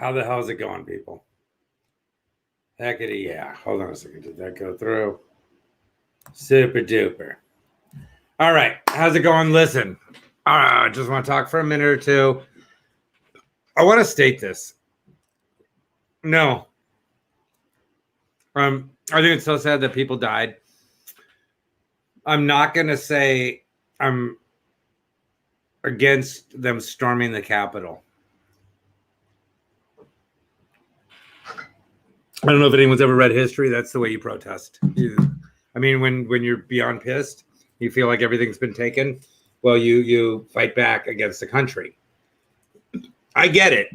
How the hell is it going, people? Heckity, yeah. Hold on a second. Did that go through? Super duper. All right. How's it going? Listen, I just want to talk for a minute or two. I want to state this. No. I think it's so sad that people died. I'm not going to say I'm against them storming the Capitol. I don't know if anyone's ever read history. That's the way you protest. I mean, when you're beyond pissed, you feel like everything's been taken. Well, you fight back against the country. I get it.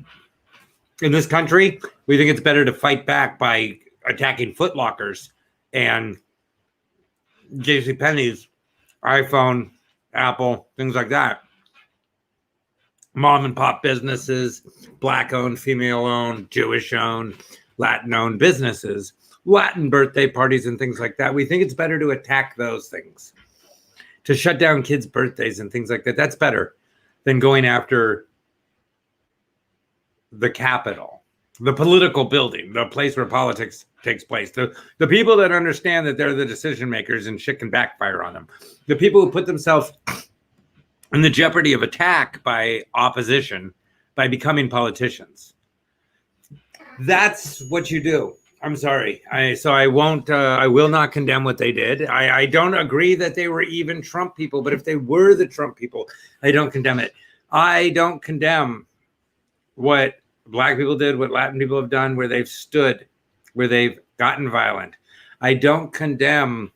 In this country, we think it's better to fight back by attacking Foot Lockers and JCPenney's, iPhone, Apple, things like that. Mom and pop businesses, Black-owned, female-owned, Jewish-owned, Latin-owned businesses, Latin birthday parties and things like that. We think it's better to attack those things, to shut down kids' birthdays and things like that. That's better than going after the Capitol, the political building, the place where politics takes place. The people that understand that they're the decision makers and shit can backfire on them. The people who put themselves in the jeopardy of attack by opposition, by becoming politicians. That's what you do. I'm sorry. I will not condemn what they did. I don't agree that they were even Trump people, but if they were the Trump people, I don't condemn it. I don't condemn what Black people did, what Latin people have done, where they've stood, where they've gotten violent. I don't condemn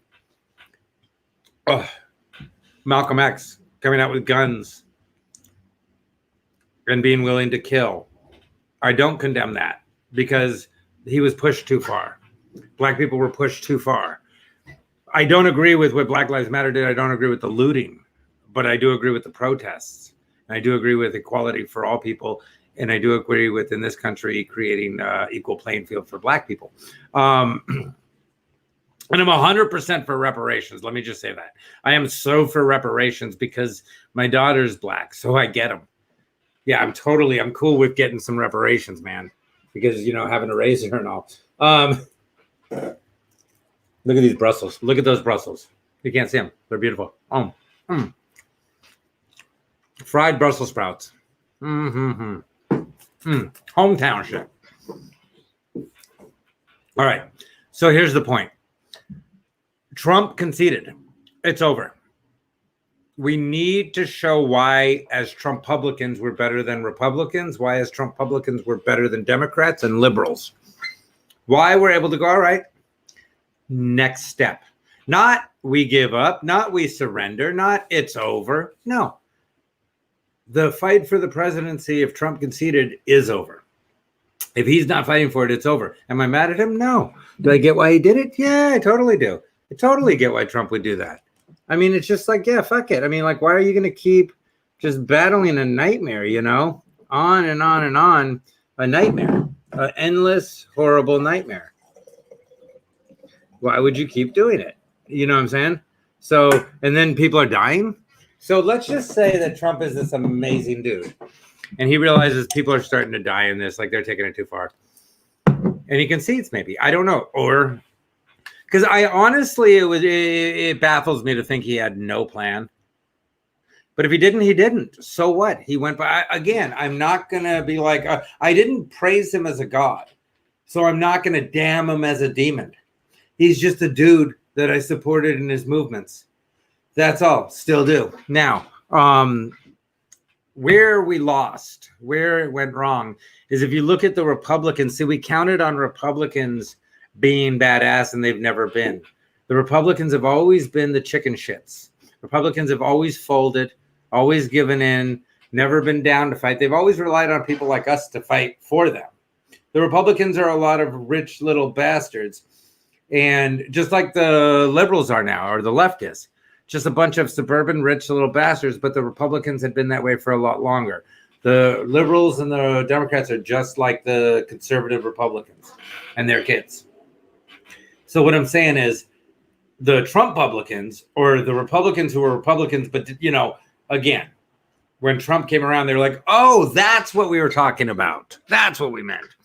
Malcolm X coming out with guns and being willing to kill. I don't condemn that because he was pushed too far. Black people were pushed too far. I don't agree with what Black Lives Matter did. I don't agree with the looting, but I do agree with the protests. And I do agree with equality for all people. And I do agree with, in this country, creating equal playing field for Black people. And I'm 100% for reparations. Let me just say that. I am so for reparations because my daughter's Black, so I get them. Yeah, I'm cool with getting some reparations, man. Because, having a razor and all. Look at these Brussels. Look at those Brussels. You can't see them. They're beautiful. Fried Brussels sprouts. Hometown shit. All right. So here's the point. Trump conceded. It's over. We need to show why, as Trump Republicans, we're better than Republicans, why, as Trump Republicans, we're better than Democrats and liberals. Why we're able to go, all right, next step. Not we give up, not we surrender, not it's over. No. The fight for the presidency, if Trump conceded, is over. If he's not fighting for it, it's over. Am I mad at him? No. Do I get why he did it? Yeah, I totally do. I totally get why Trump would do that. I mean, it's just like, yeah, fuck it. I mean, like, why are you going to keep just battling a nightmare, on and on and on, a nightmare, an endless, horrible nightmare. Why would you keep doing it? You know what I'm saying? So, and then people are dying. So let's just say that Trump is this amazing dude and he realizes people are starting to die in this, like they're taking it too far. And he concedes maybe. I don't know. Or because I honestly, it baffles me to think he had no plan. But if he didn't, he didn't. So what? He went by. Again, I'm not going to be like, I didn't praise him as a god. So I'm not going to damn him as a demon. He's just a dude that I supported in his movements. That's all. Still do. Now, where we lost, where it went wrong, is if you look at the Republicans, see, we counted on Republicans being badass, and they've never been. The Republicans have always been the chicken shits. Republicans have always folded, always given in, never been down to fight. They've always relied on people like us to fight for them. The Republicans are a lot of rich little bastards, and just like the liberals are now, or the leftists, just a bunch of suburban rich little bastards, but the Republicans had been that way for a lot longer. The liberals and the Democrats are just like the conservative Republicans and their kids. So what I'm saying is the Trump Republicans, or the Republicans who are Republicans, but, again, when Trump came around, they were like, oh, that's what we were talking about. That's what we meant.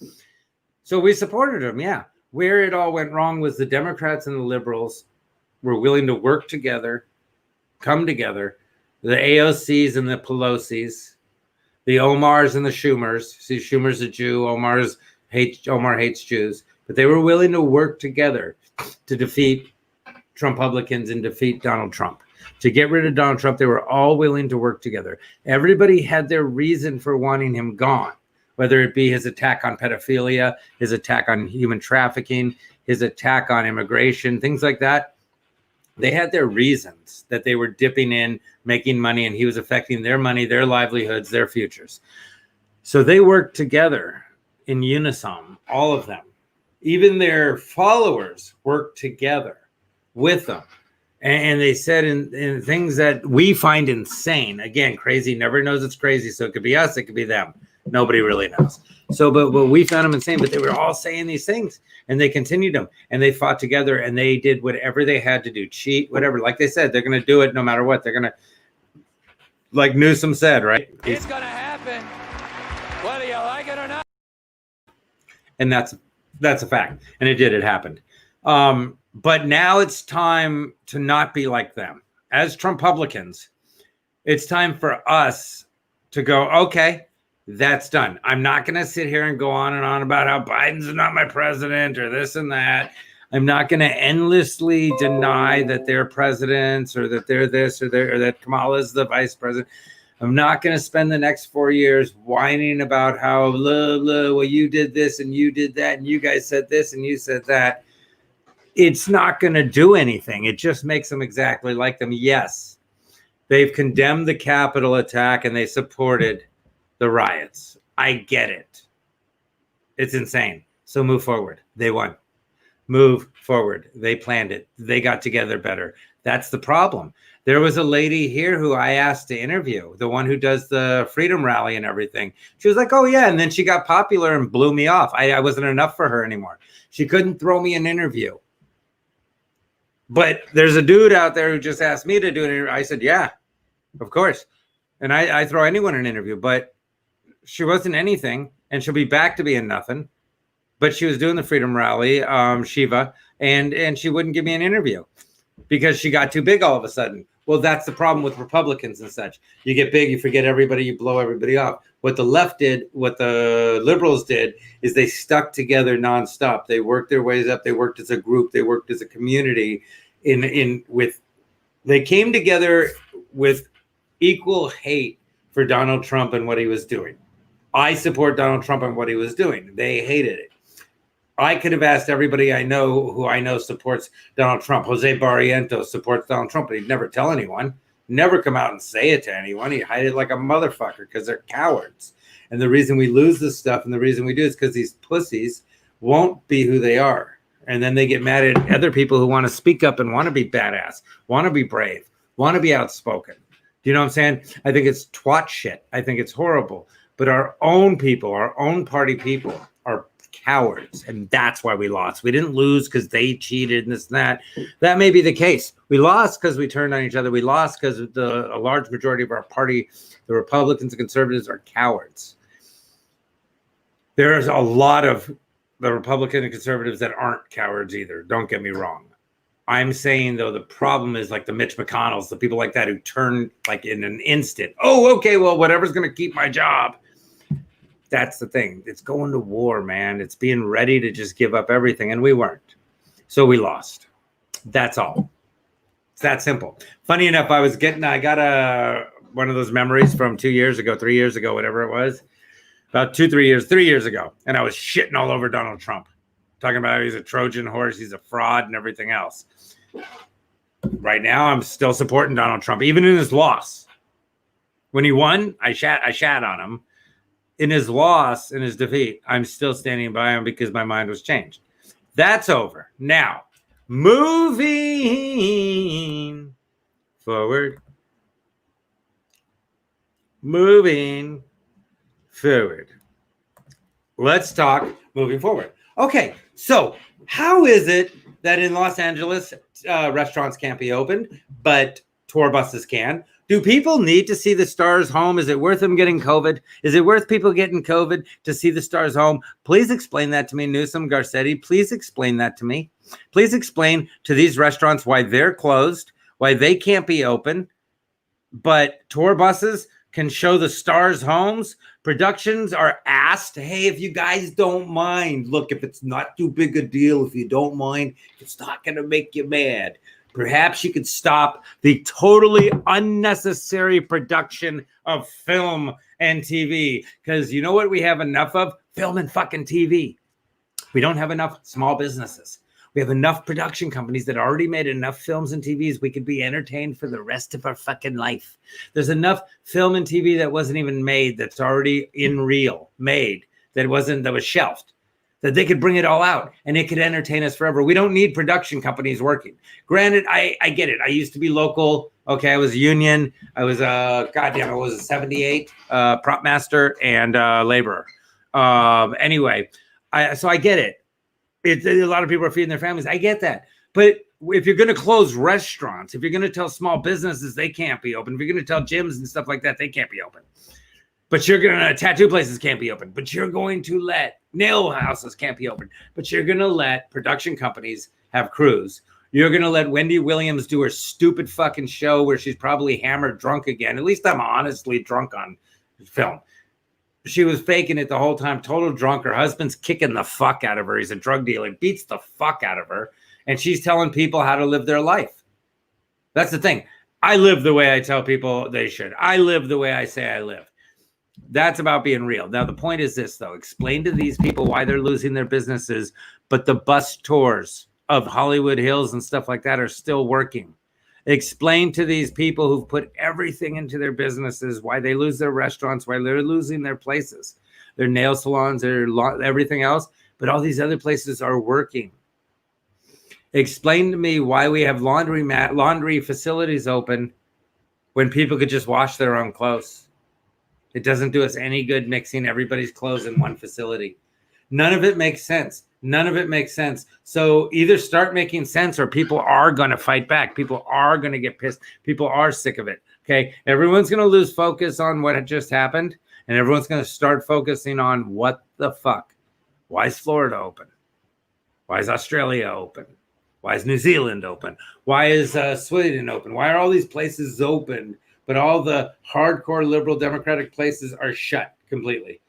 So we supported him, yeah. Where it all went wrong was the Democrats and the liberals were willing to work together, come together. The AOCs and the Pelosi's, the Omars and the Schumers. See, Schumer's a Jew. Omar hates Jews. But they were willing to work together to defeat Trumpublicans and defeat Donald Trump. To get rid of Donald Trump, they were all willing to work together. Everybody had their reason for wanting him gone, whether it be his attack on pedophilia, his attack on human trafficking, his attack on immigration, things like that. They had their reasons that they were dipping in, making money, and he was affecting their money, their livelihoods, their futures. So they worked together in unison, all of them. Even their followers worked together with them. And they said in things that we find insane. Again, crazy never knows it's crazy. So it could be us, it could be them. Nobody really knows. So, but we found them insane, but they were all saying these things and they continued them and they fought together and they did whatever they had to do, cheat, whatever. Like they said, they're going to do it no matter what. They're going to, like Newsom said, right? It's going to happen, whether you like it or not. And that's a fact. And it happened. But now it's time to not be like them. As Trumpublicans, it's time for us to go, okay, that's done. I'm not going to sit here and go on and on about how Biden's not my president or this and that. I'm not going to endlessly deny that they're presidents or that they're this or that Kamala is the vice president. I'm not going to spend the next 4 years whining about how, well, you did this and you did that and you guys said this and you said that. It's not going to do anything. It just makes them exactly like them. Yes, they've condemned the Capitol attack and they supported the riots. I get it. It's insane. So move forward. They won. Move forward. They planned it. They got together better. That's the problem. There was a lady here who I asked to interview, the one who does the Freedom Rally and everything. She was like, oh, yeah. And then she got popular and blew me off. I wasn't enough for her anymore. She couldn't throw me an interview. But there's a dude out there who just asked me to do an interview. I said, yeah, of course. And I throw anyone an interview, but she wasn't anything. And she'll be back to being nothing. But she was doing the Freedom Rally, Shiva, and she wouldn't give me an interview because she got too big all of a sudden. Well, that's the problem with Republicans and such. You get big, you forget everybody, you blow everybody off. What the left did, what the liberals did, is they stuck together nonstop. They worked their ways up. They worked as a group. They worked as a community. They came together with equal hate for Donald Trump and what he was doing. I support Donald Trump and what he was doing. They hated it. I could have asked everybody I know who I know supports Donald Trump. Jose Barrientos supports Donald Trump, but he'd never tell anyone. Never come out and say it to anyone. He'd hide it like a motherfucker because they're cowards. And the reason we lose this stuff and the reason we do is because these pussies won't be who they are. And then they get mad at other people who want to speak up and want to be badass, want to be brave, want to be outspoken. Do you know what I'm saying? I think it's twat shit. I think it's horrible. But our own people, our own party people are cowards. And that's why we lost. We didn't lose because they cheated and this and that. That may be the case. We lost because we turned on each other. We lost because a large majority of our party, the Republicans and conservatives, are cowards. There's a lot of the Republican and conservatives that aren't cowards either. Don't get me wrong. I'm saying, though, the problem is like the Mitch McConnells, the people like that who turn like in an instant. Oh, okay, well, whatever's going to keep my job. That's the thing. It's going to war, man. It's being ready to just give up everything. And we weren't. So we lost. That's all. It's that simple. Funny enough, I got one of those memories from 2 years ago, 3 years ago, whatever it was. About 3 years ago. And I was shitting all over Donald Trump. Talking about how he's a Trojan horse, he's a fraud and everything else. Right now, I'm still supporting Donald Trump, even in his loss. When he won, I shat on him. In his loss, in his defeat, I'm still standing by him because my mind was changed. That's over. Now, moving forward. Moving forward. Let's talk moving forward. Okay, so how is it that in Los Angeles, restaurants can't be opened, but tour buses can? Do people need to see the stars home? Is it worth them getting COVID? Is it worth people getting COVID to see the stars home? Please explain that to me, Newsom, Garcetti. Please explain that to me. Please explain to these restaurants why they're closed, why they can't be open, but tour buses can show the stars homes. Productions are asked, hey, if you guys don't mind, look, if it's not too big a deal, if you don't mind, it's not going to make you mad. Perhaps you could stop the totally unnecessary production of film and TV. Because you know what we have enough of? Film and fucking TV. We don't have enough small businesses. We have enough production companies that already made enough films and TVs. We could be entertained for the rest of our fucking life. There's enough film and TV that wasn't even made, that's already made, that was shelved, that they could bring it all out and it could entertain us forever. We don't need production companies working. Granted, I get it. I used to be local. Okay, I was union. I was I was a 78 prop master and laborer. Anyway, so I get it. A lot of people are feeding their families. I get that. But if you're going to close restaurants, if you're going to tell small businesses they can't be open, if you're going to tell gyms and stuff like that, they can't be open. But you're going to, tattoo places can't be open. But you're going to let nail houses can't be open. But you're going to let production companies have crews. You're going to let Wendy Williams do her stupid fucking show where she's probably hammered drunk again. At least I'm honestly drunk on film. She was faking it the whole time, total drunk. Her husband's kicking the fuck out of her. He's a drug dealer, beats the fuck out of her. And she's telling people how to live their life. That's the thing. I live the way I tell people they should. I live the way I say I live. That's about being real. Now, the point is this, though. Explain to these people why they're losing their businesses, but the bus tours of Hollywood Hills and stuff like that are still working. Explain to these people who've put everything into their businesses why they lose their restaurants, why they're losing their places, their nail salons, everything else, but all these other places are working. Explain to me why we have laundry facilities open when people could just wash their own clothes. It doesn't do us any good mixing everybody's clothes in one facility. None of it makes sense. None of it makes sense. So either start making sense or people are going to fight back. People are going to get pissed. People are sick of it. Okay. Everyone's going to lose focus on what had just happened. And everyone's going to start focusing on what the fuck. Why is Florida open? Why is Australia open? Why is New Zealand open? Why is Sweden open? Why are all these places open, but all the hardcore liberal democratic places are shut completely?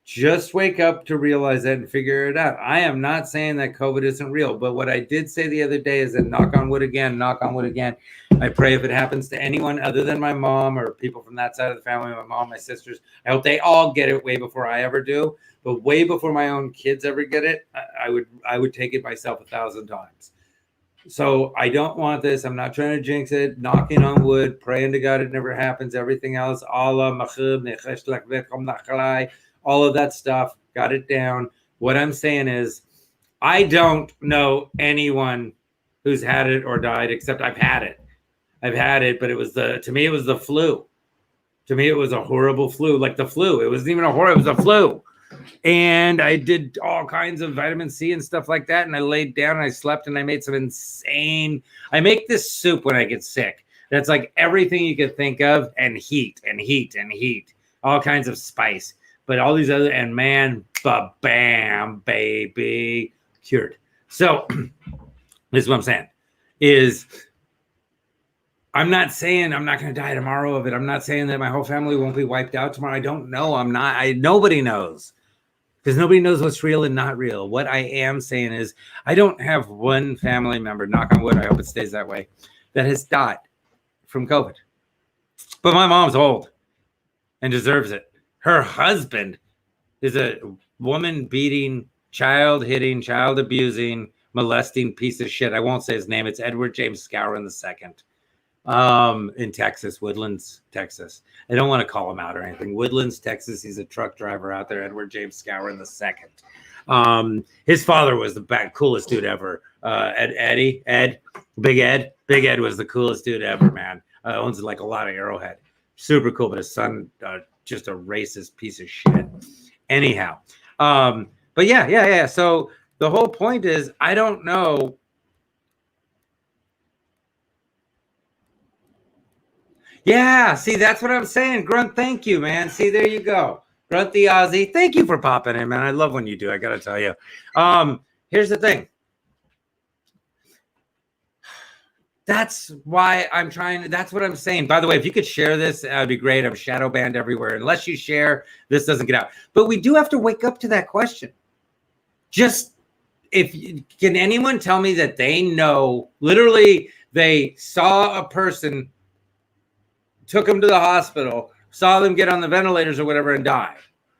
Just wake up to realize that and figure it out. I am not saying that COVID isn't real, but what I did say the other day is that knock on wood again, I pray if it happens to anyone other than my mom or people from that side of the family, my mom, my sisters, I hope they all get it way before I ever do. But way before my own kids ever get it, I would take it myself 1,000 times. So I don't want this. I'm not trying to jinx it. Knocking on wood, praying to God it never happens. Everything else, Allah, all of that stuff, got it down. What I'm saying is, I don't know anyone who's had it or died, except I've had it. But to me, it was the flu. To me, it was a horrible flu, like the flu. It wasn't even it was a flu. And I did all kinds of vitamin C and stuff like that. And I laid down and I slept and I made some I make this soup when I get sick. That's like everything you could think of and heat, all kinds of spice. But all these other, and man, bam, baby, cured. So this is what I'm saying is I'm not saying I'm not going to die tomorrow of it. I'm not saying that my whole family won't be wiped out tomorrow. I don't know. Nobody knows because nobody knows what's real and not real. What I am saying is I don't have one family member, knock on wood, I hope it stays that way, that has died from COVID. But my mom's old and deserves it. Her husband is a woman-beating, child-hitting, child-abusing, molesting piece of shit. I won't say his name. It's Edward James Scourin II in Texas, Woodlands, Texas. I don't want to call him out or anything. Woodlands, Texas. He's a truck driver out there, Edward James Scourin II. His father was the coolest dude ever. Big Ed was the coolest dude ever, man. Owns like a lot of Arrowhead. Super cool, but his son... just a racist piece of shit. Anyhow. But yeah. So the whole point is, I don't know. Yeah, see, that's what I'm saying. Grunt, thank you, man. See, there you go. Grunt the Aussie. Thank you for popping in, man. I love when you do. I got to tell you. Here's the thing. That's why I'm trying. That's what I'm saying. By the way, if you could share this, that'd be great. I'm shadow banned everywhere. Unless you share, this doesn't get out. But we do have to wake up to that question. Just can anyone tell me that they know, literally, they saw a person, took them to the hospital, saw them get on the ventilators or whatever and die,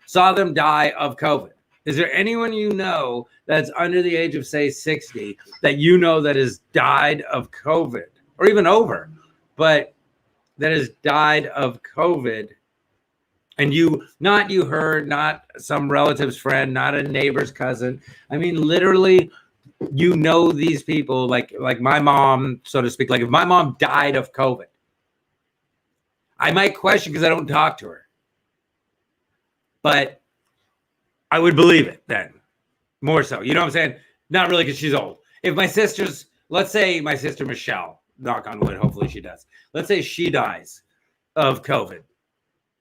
saw them die of COVID? Is there anyone you know that's under the age of, say, 60 that you know that has died of COVID or even over, but that has died of COVID? And you heard, not some relative's friend, not a neighbor's cousin. I mean, literally, you know these people like my mom, so to speak. Like if my mom died of COVID, I might question because I don't talk to her. But I would believe it then, more so. You know what I'm saying? Not really, because she's old. If my sister's, let's say my sister Michelle, knock on wood, hopefully she does. Let's say she dies of COVID.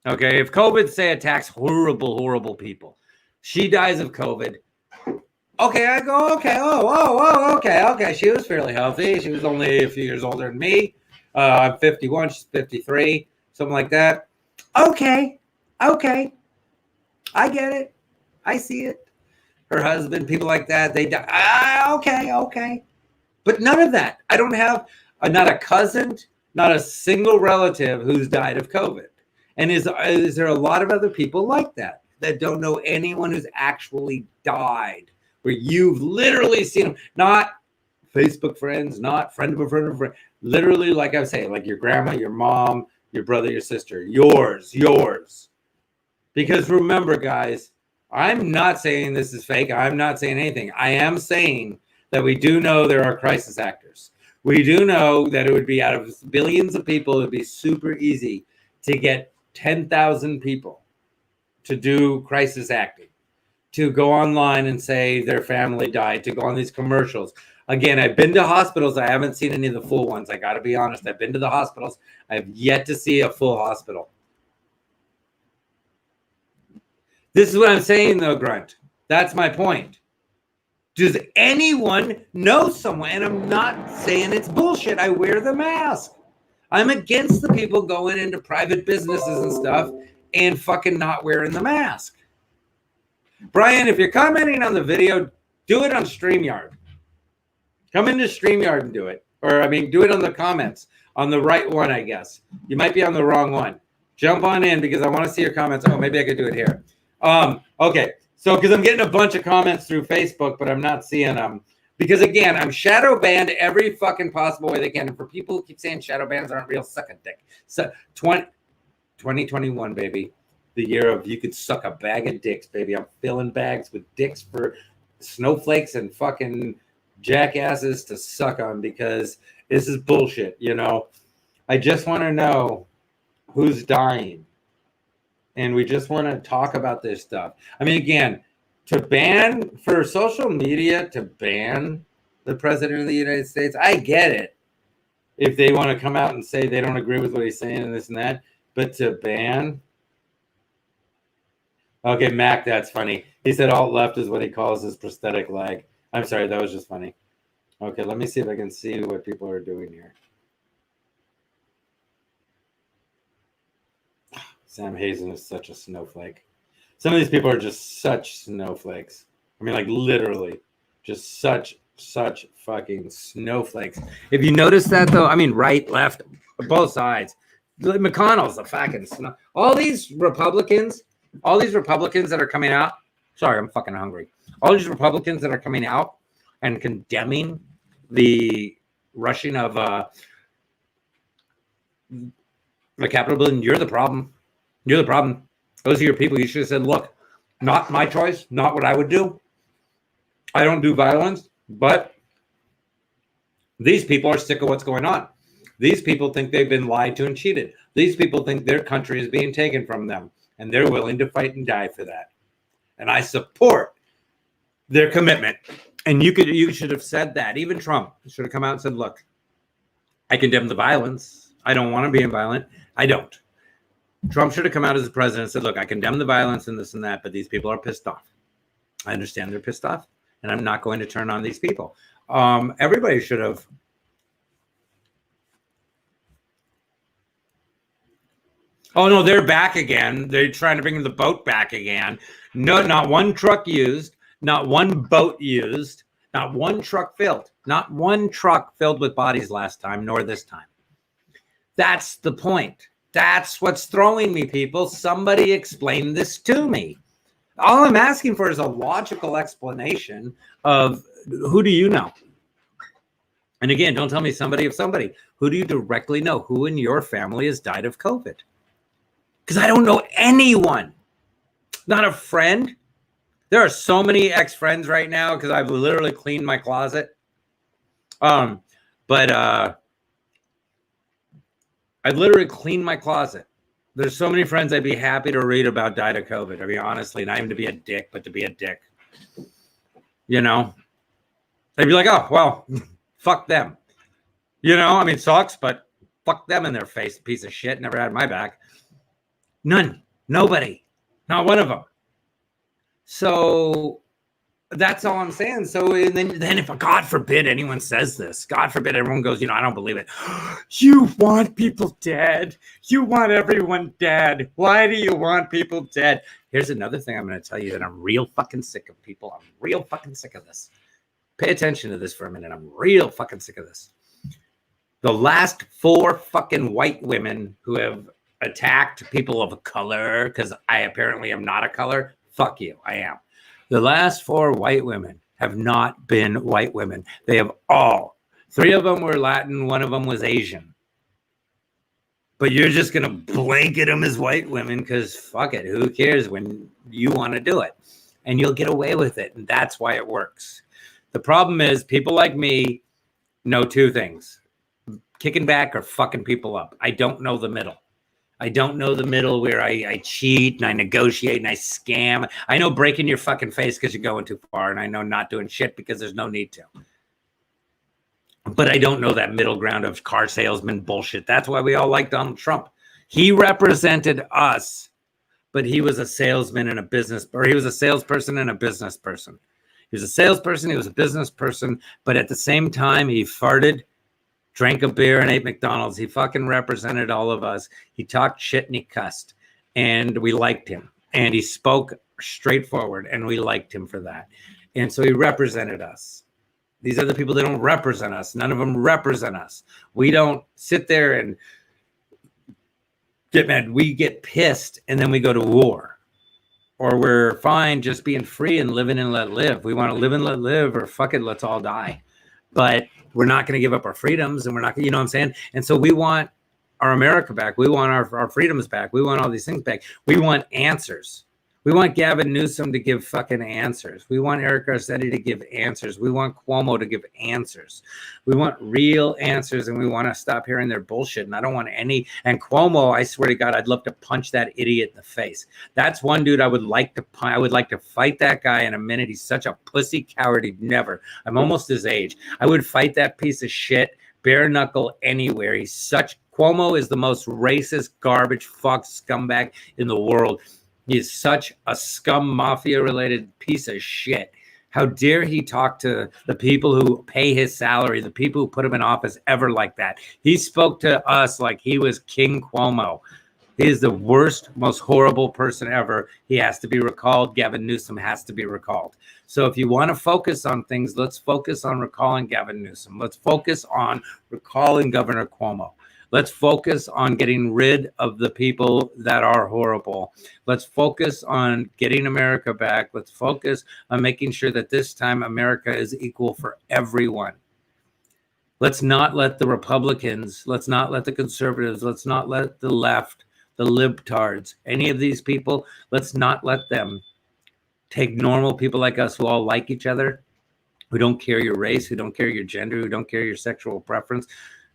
Okay, if COVID, say, attacks horrible people, she dies of COVID. Okay, I go, okay, okay. She was fairly healthy. She was only a few years older than me. I'm 51, she's 53, something like that. Okay. I get it. I see it. Her husband, people like that, they die. Okay. But none of that. I don't have not a cousin, not a single relative who's died of COVID. And is there a lot of other people like that don't know anyone who's actually died, where you've literally seen them, not Facebook friends, not friend of a friend of a friend, literally, like I was saying, like your grandma, your mom, your brother, your sister, yours. Because remember, guys, I'm not saying this is fake. I'm not saying anything. I am saying that we do know there are crisis actors. We do know that it would be, out of billions of people, it would be super easy to get 10,000 people to do crisis acting, to go online and say their family died, to go on these commercials. Again, I've been to hospitals. I haven't seen any of the full ones. I got to be honest. I've been to the hospitals. I've yet to see a full hospital. This is what I'm saying, though, Grunt. That's my point. Does anyone know someone? And I'm not saying it's bullshit. I wear the mask. I'm against the people going into private businesses and stuff and fucking not wearing the mask. Brian, if you're commenting on the video, do it on StreamYard. Come into StreamYard and do it. Or, do it on the comments. On the right one, I guess. You might be on the wrong one. Jump on in because I want to see your comments. Oh, maybe I could do it here. Okay. So, because I'm getting a bunch of comments through Facebook, but I'm not seeing them. Because, again, I'm shadow banned every fucking possible way they can. And for people who keep saying shadow bans aren't real, suck a dick. So, 2021, baby. The year of you could suck a bag of dicks, baby. I'm filling bags with dicks for snowflakes and fucking jackasses to suck on, because this is bullshit, I just want to know who's dying. And we just want to talk about this stuff. Again, to ban for social media, to ban the president of the United States, I get it. If they want to come out and say they don't agree with what he's saying and this and that, but to ban. Okay, Mac, that's funny. He said alt left is what he calls his prosthetic leg. I'm sorry, that was just funny. Okay, let me see if I can see what people are doing here. Sam Hazen is such a snowflake. Some of these people are just such snowflakes. Literally, just such fucking snowflakes. If you notice that, though, right, left, both sides. McConnell's a fucking snow. All these Republicans that are coming out. Sorry, I'm fucking hungry. All these Republicans that are coming out and condemning the rushing of the Capitol building, you're the problem. You're the problem. Those are your people. You should have said, look, not my choice, not what I would do. I don't do violence, but these people are sick of what's going on. These people think they've been lied to and cheated. These people think their country is being taken from them, and they're willing to fight and die for that. And I support their commitment. And you should have said that. Even Trump should have come out and said, look, I condemn the violence. I don't want to be violent. I don't. Trump should have come out as the president and said, look, I condemn the violence and this and that, but these people are pissed off. I understand they're pissed off, and I'm not going to turn on these people. Everybody should have. Oh, no, they're back again. They're trying to bring the boat back again. No, not one truck used, not one boat used, not one truck filled, not one truck filled with bodies last time, nor this time. That's the point. That's what's throwing me, people. Somebody explain this to me. All I'm asking for is a logical explanation of who do you know? And again, don't tell me somebody of somebody. Who do you directly know? Who in your family has died of COVID? Because I don't know anyone. Not a friend. There are so many ex-friends right now because I've literally cleaned my closet. I've literally cleaned my closet. There's so many friends I'd be happy to read about died of COVID. I mean, honestly, not even to be a dick, but to be a dick. You know? They'd be like, oh, well, fuck them. You know, I mean, sucks, but fuck them in their face, piece of shit, never had my back. None. Nobody. Not one of them. So that's all I'm saying. So then if God forbid anyone says this, God forbid everyone goes, I don't believe it. You want people dead. You want everyone dead. Why do you want people dead? Here's another thing I'm going to tell you that I'm real fucking sick of, people. I'm real fucking sick of this. Pay attention to this for a minute. I'm real fucking sick of this. The last 4 fucking white women who have attacked people of color, because I apparently am not a color. Fuck you. I am. The last 4 white women have not been white women. They have all. 3 of them were Latin. 1 of them was Asian. But you're just going to blanket them as white women because fuck it. Who cares when you want to do it? And you'll get away with it. And that's why it works. The problem is people like me know 2 things. Kicking back or fucking people up. I don't know the middle. I don't know the middle where I cheat and I negotiate and I scam. I know breaking your fucking face because you're going too far, and I know not doing shit because there's no need to. But I don't know that middle ground of car salesman bullshit. That's why we all like Donald Trump. He represented us, but he was a salesman and a business, or he was a salesperson and a business person. He was a salesperson, he was a business person, but at the same time, he farted, drank a beer, and ate McDonald's. He fucking represented all of us. He talked shit and he cussed, and we liked him. And he spoke straightforward, and we liked him for that. And so he represented us. These are the people that don't represent us. None of them represent us. We don't sit there and get mad. We get pissed, and then we go to war. Or we're fine just being free and living and let live. We want to live and let live, or fuck it, let's all die. But we're not going to give up our freedoms, and we're not, you know what I'm saying? And so we want our America back. We want our freedoms back. We want all these things back. We want answers. We want Gavin Newsom to give fucking answers. We want Eric Garcetti to give answers. We want Cuomo to give answers. We want real answers, and we want to stop hearing their bullshit. And I don't want any. And Cuomo, I swear to God, I'd love to punch that idiot in the face. That's one dude I would like to punch. I would like to fight that guy in a minute. He's such a pussy coward. He'd never. I'm almost his age. I would fight that piece of shit bare knuckle anywhere. He's such. Cuomo is the most racist, garbage, fuck, scumbag in the world. He is such a scum mafia-related piece of shit. How dare he talk to the people who pay his salary, the people who put him in office ever like that? He spoke to us like he was King Cuomo. He is the worst, most horrible person ever. He has to be recalled. Gavin Newsom has to be recalled. So if you want to focus on things, let's focus on recalling Gavin Newsom. Let's focus on recalling Governor Cuomo. Let's focus on getting rid of the people that are horrible. Let's focus on getting America back. Let's focus on making sure that this time America is equal for everyone. Let's not let the Republicans, let's not let the conservatives, let's not let the left, the libtards, any of these people, let's not let them take normal people like us who all like each other, who don't care your race, who don't care your gender, who don't care your sexual preference,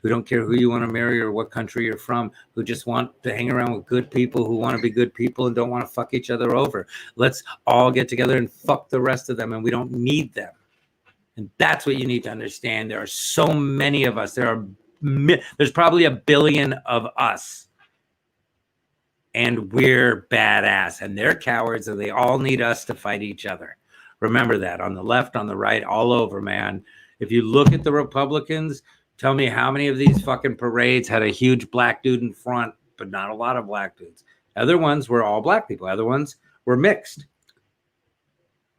who don't care who you want to marry or what country you're from, who just want to hang around with good people, who want to be good people and don't want to fuck each other over. Let's all get together and fuck the rest of them, and we don't need them. And that's what you need to understand. There are so many of us. There's probably 1 billion of us. and we're badass, and they're cowards, and they all need us to fight each other. Remember that, on the left, on the right, all over, man. If you look at the Republicans, tell me how many of these fucking parades had a huge black dude in front, but not a lot of black dudes. Other ones were all black people. Other ones were mixed.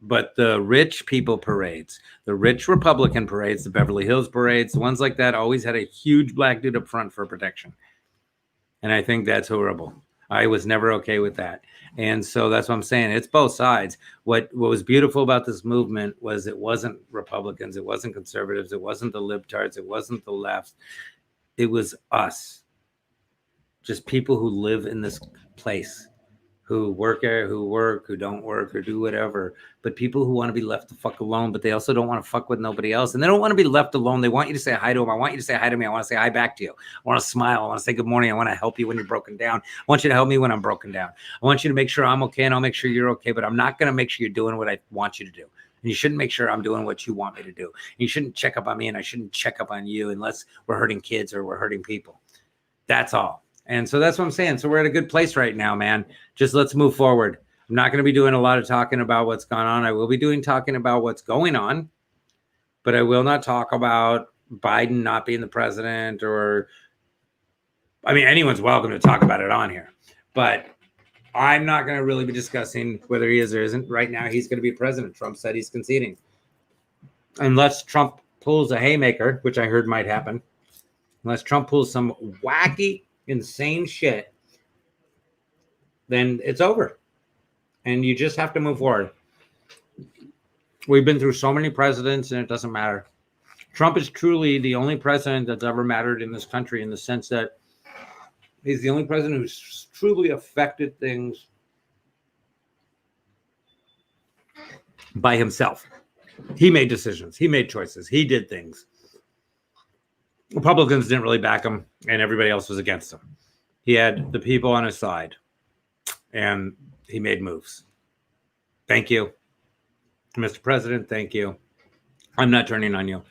But the rich people parades, the rich Republican parades, the Beverly Hills parades, the ones like that always had a huge black dude up front for protection. And I think that's horrible. I was never okay with that. And so that's what I'm saying. It's both sides. What was beautiful about this movement was it wasn't Republicans. It wasn't conservatives. It wasn't the libtards. It wasn't the left. It was us. Just people who live in this place, who work there, who work, who don't work, or do whatever. But people who want to be left the fuck alone, but they also don't want to fuck with nobody else. And they don't want to be left alone. They want you to say hi to them. I want you to say hi to me. I want to say hi back to you. I want to smile. I want to say good morning. I want to help you when you're broken down. I want you to help me when I'm broken down. I want you to make sure I'm okay, and I'll make sure you're okay. But I'm not going to make sure you're doing what I want you to do. And you shouldn't make sure I'm doing what you want me to do. And you shouldn't check up on me, and I shouldn't check up on you unless we're hurting kids or we're hurting people. That's all. And so that's what I'm saying. So we're at a good place right now, man. Just let's move forward. I'm not going to be doing a lot of talking about what's gone on. I will be talking about what's going on, but I will not talk about Biden not being the president, or, I mean, anyone's welcome to talk about it on here, but I'm not going to really be discussing whether he is or isn't. Right now, he's going to be president. Trump said he's conceding. Unless Trump pulls a haymaker, which I heard might happen, unless Trump pulls some wacky, insane shit, then it's over. And you just have to move forward. We've been through so many presidents, and it doesn't matter. Trump is truly the only president that's ever mattered in this country, in the sense that he's the only president who's truly affected things by himself. He made decisions. He made choices. He did things. Republicans didn't really back him, and everybody else was against him. He had the people on his side, and he made moves. Thank you, Mr. President. Thank you. I'm not turning on you.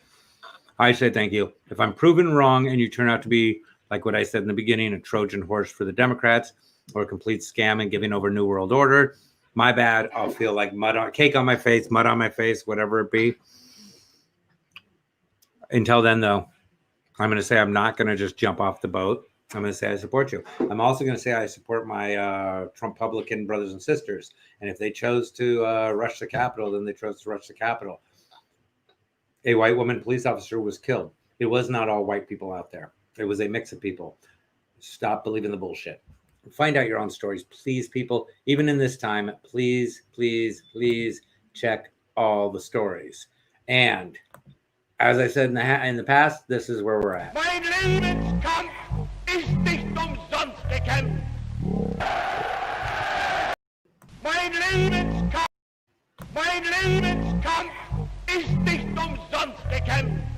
I say thank you. If I'm proven wrong and you turn out to be, like what I said in the beginning, a Trojan horse for the Democrats, or a complete scam and giving over New World Order, my bad. I'll feel like cake on my face, mud on my face, whatever it be. Until then, though, I'm going to say I'm not going to just jump off the boat. I'm going to say I support you. I'm also going to say I support my Trump-Publican brothers and sisters. And if they chose to rush the Capitol, then they chose to rush the Capitol. A white woman police officer was killed. It was not all white people out there. It was a mix of people. Stop believing the bullshit. Find out your own stories, please, people. Even in this time, please, please, please check all the stories. And as I said in the past, this is where we're at. Mein Lebenskampf ist nicht umsonst gekämpft. Mein Lebenskampf ist nicht umsonst gekämpft.